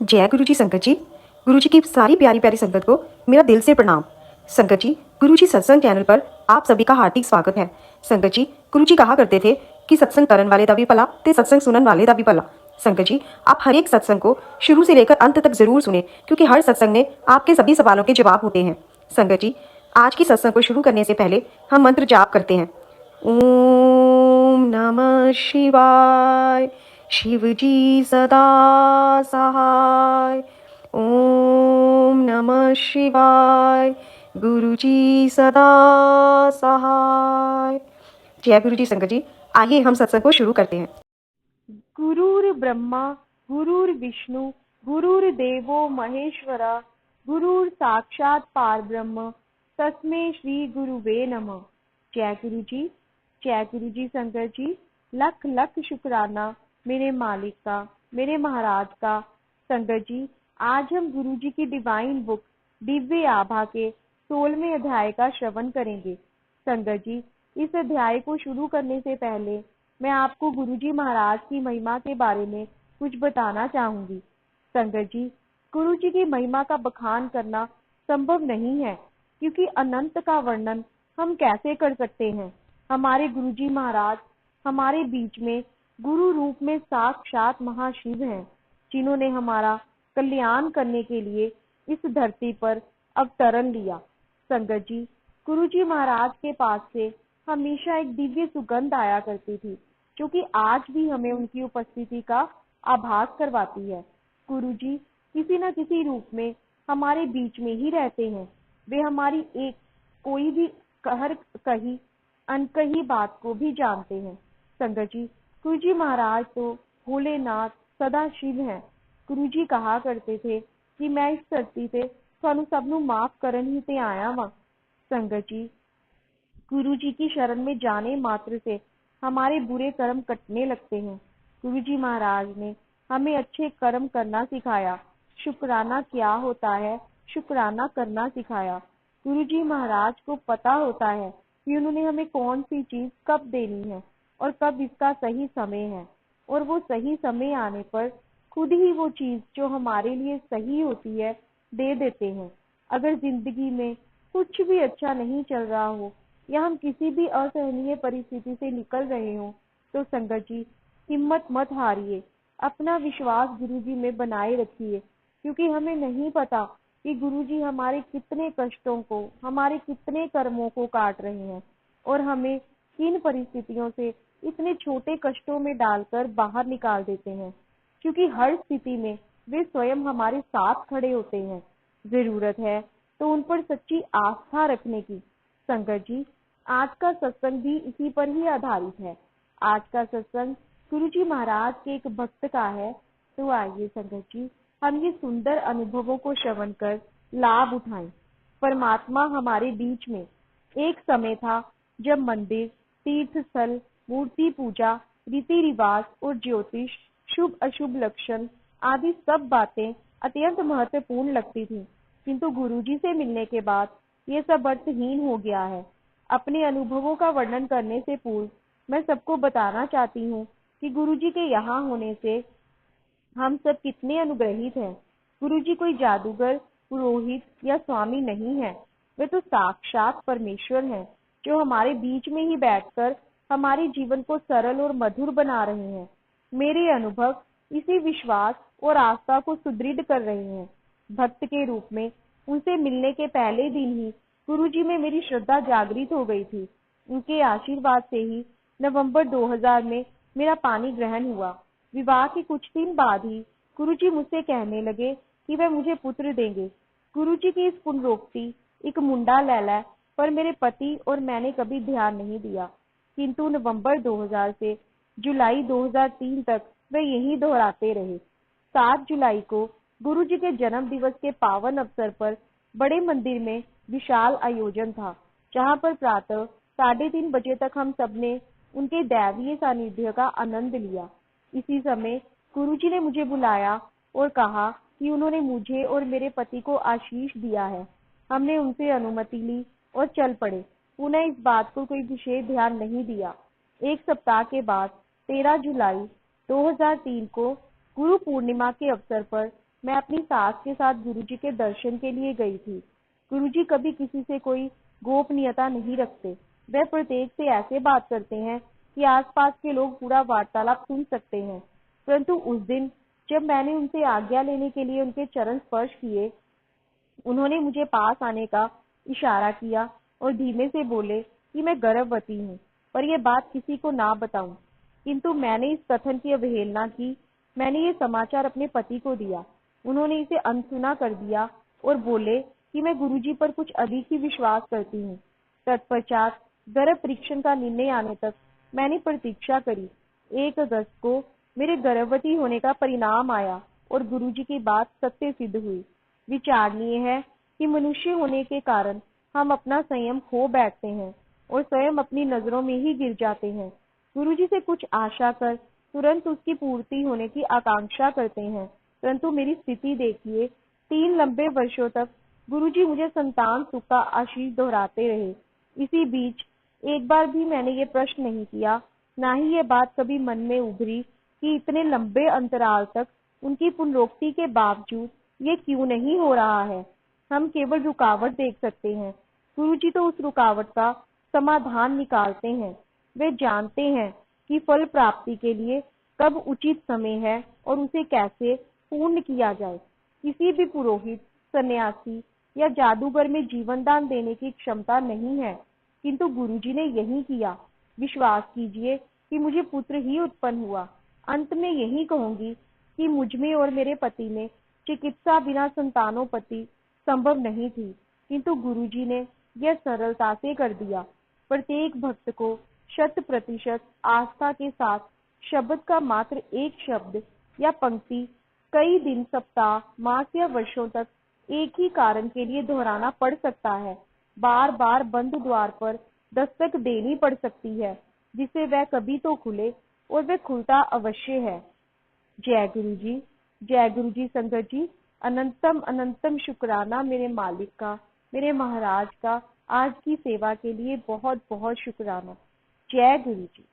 जय गुरु जी संगत जी। गुरु जी की सारी प्यारी प्यारी संगत को मेरा दिल से प्रणाम। संगत जी, गुरु जी सत्संग चैनल पर आप सभी का हार्दिक स्वागत है। संगत जी, गुरु जी कहा करते थे कि सत्संग करन वाले दा भी भला ते सत्संग सुनन वाले दा भी भला। संगत जी, आप हर एक सत्संग को शुरू से लेकर अंत तक जरूर सुने, क्योंकि हर सत्संग में आपके सभी सवालों के जवाब होते हैं। संगत जी, आज की सत्संग को शुरू करने से पहले हम मंत्र जाप करते हैं। ओम नमः शिवाय। शिवजी सदा सहाय। ओम नमः शिवाय। गुरुजी सदा सहाय। जय गुरु जी संगत जी, आइए हम सत्संग को शुरू करते हैं। गुरुर् ब्रह्मा गुरुर्विष्णु गुरुर्देवो महेश्वरा गुरुर् साक्षात पारब्रह्म तस्मै श्री गुरुवे नमः। जय गुरु जी संगत जी, लख लख शुक्राना मेरे मालिक का, मेरे महाराज का। संगत जी, आज हम गुरु जी की डिवाइन बुक दिव्य आभा के 16वें अध्याय का श्रवण करेंगे। संगत जी, इस अध्याय को शुरू करने से पहले मैं आपको गुरुजी महाराज की महिमा के बारे में कुछ बताना चाहूंगी। संगत जी, गुरुजी की महिमा का बखान करना संभव नहीं है, क्योंकि अनंत का वर्णन हम कैसे कर सकते हैं। हमारे गुरुजी महाराज हमारे बीच में गुरु रूप में साक्षात महाशिव हैं, जिन्होंने हमारा कल्याण करने के लिए इस धरती पर अवतरण लिया। संगत जी, गुरुजी महाराज के पास से हमेशा एक दिव्य सुगंध आया करती थी, जो कि आज भी हमें उनकी उपस्थिति का आभास करवाती है। गुरुजी किसी न किसी रूप में हमारे बीच में ही रहते हैं। वे हमारी एक कोई भी हर कही अनकही बात को भी जानते हैं। संगत जी, गुरुजी महाराज तो भोलेनाथ सदा शिव हैं। गुरुजी कहा करते थे कि मैं इस धरती ते ਤੁਹਾਨੂੰ ਸਭ ਨੂੰ माफ करन ही ते आया वां। संगत जी, गुरु जी की शरण में जाने मात्र से हमारे बुरे कर्म कटने लगते हैं। गुरु जी महाराज ने हमें अच्छे कर्म करना सिखाया, शुक्राना क्या होता है शुक्राना करना सिखाया। गुरु जी महाराज को पता होता है कि उन्होंने हमें कौन सी चीज कब देनी है और कब इसका सही समय है, और वो सही समय आने पर खुद ही वो चीज जो हमारे लिए सही होती है दे देते हैं। अगर जिंदगी में कुछ भी अच्छा नहीं चल रहा हो या हम किसी भी असहनीय परिस्थिति से निकल रहे हो, तो संगत जी, हिम्मत मत हारिए, अपना विश्वास गुरुजी में बनाए रखिए, क्योंकि हमें नहीं पता कि गुरुजी हमारे कितने कष्टों को, हमारे कितने कर्मों को काट रहे हैं और हमें किन परिस्थितियों से इतने छोटे कष्टों में डालकर बाहर निकाल देते हैं, क्योंकि हर स्थिति में वे स्वयं हमारे साथ खड़े होते हैं। जरूरत है तो उन पर सच्ची आस्था रखने की। संगत जी, आज का सत्संग भी इसी पर ही आधारित है। आज का सत्संग गुरुजी महाराज के एक भक्त का है। तो आइए संगत जी, हम ये सुंदर अनुभवों को श्रवण कर लाभ उठाएं। परमात्मा हमारे बीच में। एक समय था जब मंदिर, तीर्थ स्थल, मूर्ति पूजा, रीति रिवाज और ज्योतिष, शुभ अशुभ लक्षण आदि सब बातें अत्यंत महत्वपूर्ण लगती थी, किंतु गुरुजी से मिलने के बाद ये सब अर्थहीन हो गया है। अपने अनुभवों का वर्णन करने से पूर्व मैं सबको बताना चाहती हूँ कि गुरुजी के यहाँ होने से हम सब कितने अनुग्रहित हैं। गुरुजी कोई जादूगर, पुरोहित या स्वामी नहीं है। वे तो साक्षात परमेश्वर हैं, जो हमारे बीच में ही बैठकर हमारे जीवन को सरल और मधुर बना रहे हैं। मेरे अनुभव इसी विश्वास और आस्था को सुदृढ़ कर रहे हैं। भक्त के रूप में उनसे मिलने के पहले दिन ही गुरुजी में मेरी श्रद्धा जागृत हो गई थी। उनके आशीर्वाद से ही नवंबर 2000 में मेरा पानी ग्रहण हुआ। विवाह के कुछ दिन बाद ही गुरुजी मुझसे कहने लगे कि वह मुझे पुत्र देंगे। गुरुजी की इस पुनरोक्ति एक मुंडा लैला, पर मेरे पति और मैंने कभी ध्यान नहीं दिया, किंतु नवंबर 2000 से जुलाई 2003 तक वे यही दोहराते रहे। 7 जुलाई को गुरुजी के जन्म दिवस के पावन अवसर पर बड़े मंदिर में विशाल आयोजन था, जहां पर प्रातः 3:30 बजे तक हम सबने उनके दैवीय सानिध्य का आनंद लिया। इसी समय गुरुजी ने मुझे बुलाया और कहा कि उन्होंने मुझे और मेरे पति को आशीष दिया है। हमने उनसे अनुमति ली और चल पड़े। पुनः इस बात को कोई विशेष ध्यान नहीं दिया। एक सप्ताह के बाद 13 जुलाई 2003 को गुरु पूर्णिमा के अवसर पर मैं अपनी सास के साथ गुरुजी के दर्शन के लिए गई थी। गुरुजी कभी किसी से कोई गोपनीयता नहीं रखते। वे प्रत्येक से ऐसे बात करते हैं कि आसपास के लोग पूरा वार्तालाप सुन सकते हैं। परंतु उस दिन जब मैंने उनसे आज्ञा लेने के लिए उनके चरण स्पर्श किए, उन्होंने मुझे पास आने का इशारा किया और धीमे से बोले कि मैं गर्भवती हूँ, पर यह बात किसी को ना बताऊं। किंतु मैंने इस कथन की अवहेलना की। मैंने ये समाचार अपने पति को दिया। उन्होंने इसे अनसुना कर दिया और बोले कि मैं गुरुजी पर कुछ अधिक ही विश्वास करती हूँ। तत्पश्चात गर्भ परीक्षण का निर्णय आने तक मैंने प्रतीक्षा करी। 1 अगस्त को मेरे गर्भवती होने का परिणाम आया और गुरुजी की बात सत्य सिद्ध हुई। विचारणीय है कि मनुष्य होने के कारण हम अपना संयम खो बैठते हैं और स्वयं अपनी नजरों में ही गिर जाते हैं। गुरुजी से कुछ आशा कर तुरंत उसकी पूर्ति होने की आकांक्षा करते हैं, परंतु मेरी स्थिति देखिए। 3 लंबे वर्षों तक गुरुजी मुझे संतान सुख का आशीष दोहराते रहे। इसी बीच एक बार भी मैंने ये प्रश्न नहीं किया, ना ही ये बात कभी मन में उभरी कि इतने लंबे अंतराल तक उनकी पुनरोक्ति के बावजूद ये क्यों नहीं हो रहा है। हम केवल रुकावट देख सकते हैं। गुरुजी तो उस रुकावट का समाधान निकालते हैं। वे जानते हैं कि फल प्राप्ति के लिए कब उचित समय है और उसे कैसे पूर्ण किया जाए। किसी भी पुरोहित, सन्यासी या जादूगर में जीवन दान देने की क्षमता नहीं है, किंतु गुरुजी ने यही किया। विश्वास कीजिए कि मुझे पुत्र ही उत्पन्न हुआ। अंत में यही कहूंगी कि मुझमें और मेरे पति में चिकित्सा बिना संतानोपति संभव नहीं थी, किंतु गुरुजी ने यह सरलता से कर दिया। प्रत्येक भक्त को 100% आस्था के साथ शब्द का मात्र एक शब्द या पंक्ति कई दिन, सप्ताह, मास या वर्षों तक एक ही कारण के लिए दोहराना पड़ सकता है। बार बार बंद द्वार पर दस्तक देनी पड़ सकती है, जिससे वह कभी तो खुले, और वह खुलता अवश्य है। जय गुरु जी, जय गुरु जी। संगत जी, अनंतम अनंतम शुक्राना मेरे मालिक का, मेरे महाराज का। आज की सेवा के लिए बहुत बहुत शुक्राना। जय गुरु जी।